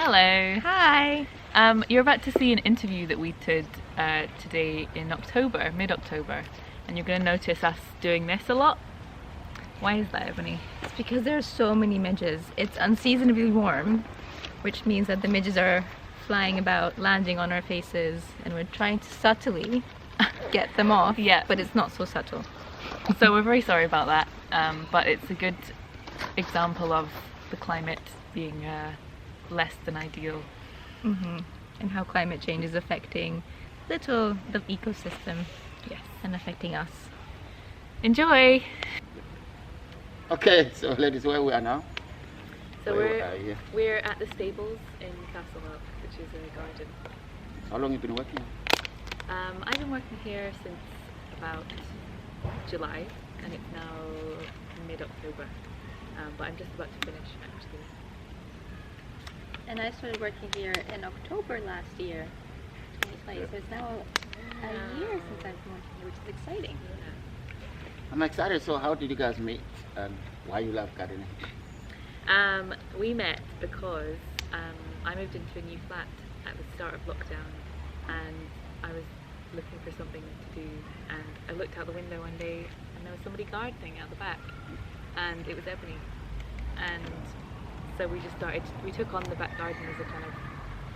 Hello. Hi. You're about to see an interview that we did today in October, mid-October, and you're going to notice us doing this a lot. Why is that, Ebony? It's because there are so many midges. It's unseasonably warm, which means that the midges are flying about, landing on our faces, and we're trying to subtly get them off. Yeah. But it's not so subtle. So we're very sorry about that, but it's a good example of the climate being less than ideal. And how climate change is affecting the ecosystem. Yes. And affecting us. Enjoy! Okay, so ladies, where we are now? So Where are you? we're at the stables in Castlemark, which is a garden. How long have you been working? I've been working here since about July, and it's now mid-October, but I'm just about to finish actually. And I started working here in October last year, 2020. So it's now a year since I've been working here, which is exciting. I'm excited. So how did you guys meet and why you love gardening? We met because I moved into a new flat at the start of lockdown, and I was looking for something to do, and I looked out the window one day and there was somebody gardening out the back, and it was Ebony, and so we took on the back garden as a kind of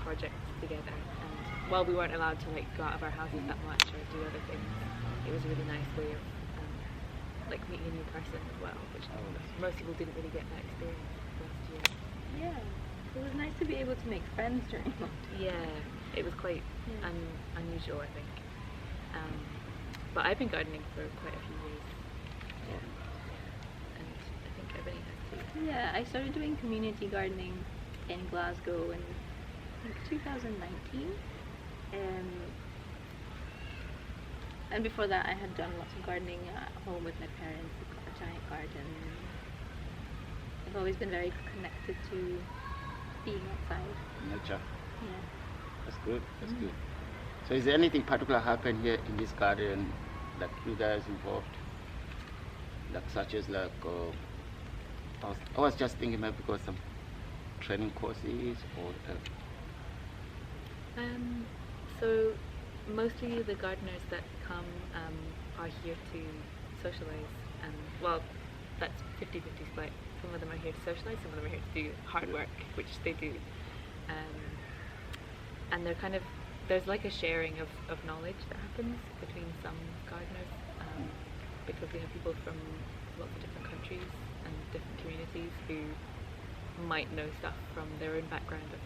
project together, and while we weren't allowed to go out of our houses that much or do other things, it was a really nice way of meeting a new person as well, which most people didn't really get that experience last year. Yeah, it was nice to be able to make friends during lockdown. Yeah, it was quite unusual, I think. But I've been gardening for quite a few years, and I think Ebony has too. Yeah, I started doing community gardening in Glasgow in I think 2019. And before that I had done lots of gardening at home with my parents, a giant garden. I've always been very connected to being outside. Nature. Yeah. That's good. That's good. So is there anything particular happen here in this garden that you guys involved? Such as I was just thinking maybe because some training courses or So mostly the gardeners that come are here to socialise, and well, that's 50-50 split. Some of them are here to socialise, some of them are here to do hard work, which they do, and there's like a sharing of knowledge that happens between some gardeners, because we have people from lots of different countries and different communities who might know stuff from their own background of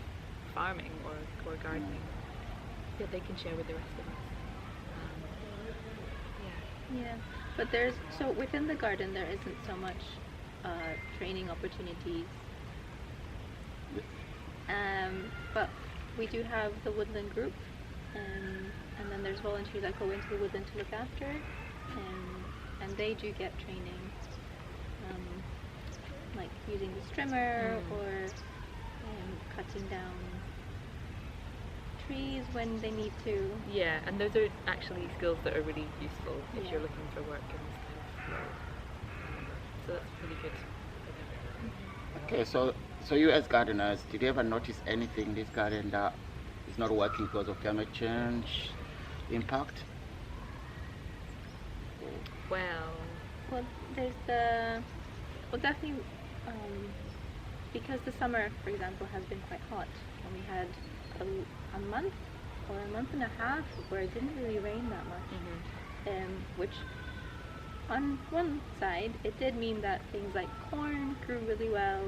farming or gardening that they can share with the rest of us. Yeah, but so within the garden there isn't so much training opportunities, but we do have the woodland group, and then there's volunteers that go into the woodland to look after, and they do get training, like using the strimmer or cutting down trees when they need to. Yeah, and those are actually skills that are really useful if you're looking for work in this kind of world. So that's pretty good. Okay, so you as gardeners, did you ever notice anything in this garden that is not working because of climate change impact? Well, there's definitely, because the summer, for example, has been quite hot, and we had a month or a month and a half where it didn't really rain that much, which on one side it did mean that things like corn grew really well,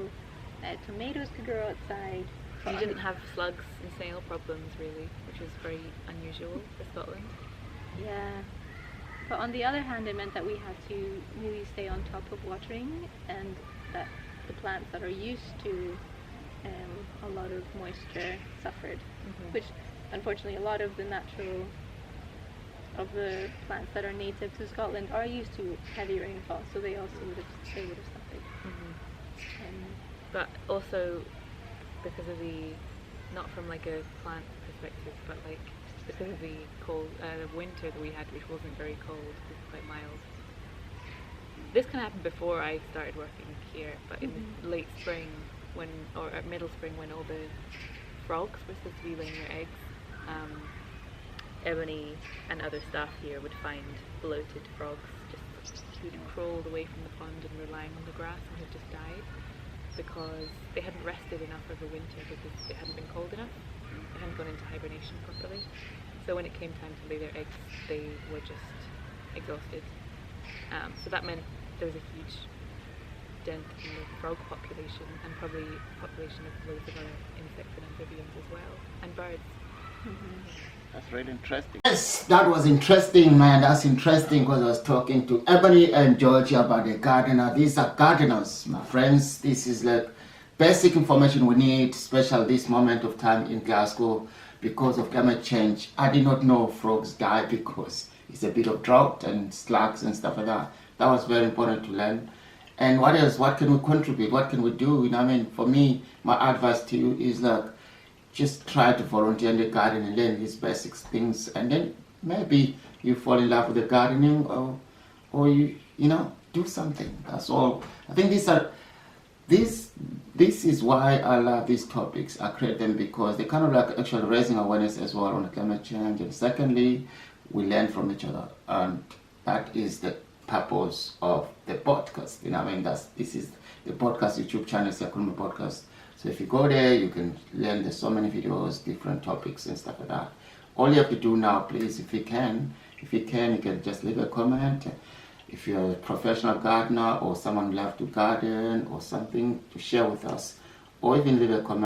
tomatoes could grow outside. You didn't have slugs and snail problems really, which was very unusual for Scotland. Yeah, but on the other hand it meant that we had to really stay on top of watering, and that the plants that are used to a lot of moisture suffered, which unfortunately a lot of the plants that are native to Scotland are used to heavy rainfall, so they would have suffered. But also because of not from a plant perspective, but because of the cold winter that we had, which wasn't very cold, it was quite mild. This can happen before I started working here, but in late spring, or middle spring, when all the frogs were supposed to be laying their eggs. Ebony and other staff here would find bloated frogs just who'd crawled away from the pond and were lying on the grass and had just died because they hadn't rested enough over winter because it hadn't been cold enough. They hadn't gone into hibernation properly. So when it came time to lay their eggs, they were just exhausted. So that meant there was a huge dent in the frog population and probably population of loads of other insects and amphibians as well, and birds. That's really interesting. Yes, that was interesting, man. That's interesting because I was talking to Ebany and Georgia about the gardener. These are gardeners, my friends. This is like basic information we need, especially this moment of time in Glasgow because of climate change. I did not know frogs die because it's a bit of drought and slugs and stuff like that. That was very important to learn. And what else? What can we contribute? What can we do? You know what I mean? For me, my advice to you is like, just try to volunteer in the garden and learn these basic things, and then maybe you fall in love with the gardening, or you know, do something. That's all. I think this is why I love these topics. I create them because they kind of like actually raising awareness as well on climate change, and secondly, we learn from each other, and that is the purpose of the podcast. You know, I mean, this is the podcast YouTube channel, Sekuluma Podcast. So if you go there, you can learn. There's so many videos, different topics and stuff like that. All you have to do now, please, if you can, you can just leave a comment. If you're a professional gardener or someone who loves to garden or something to share with us, or even leave a comment.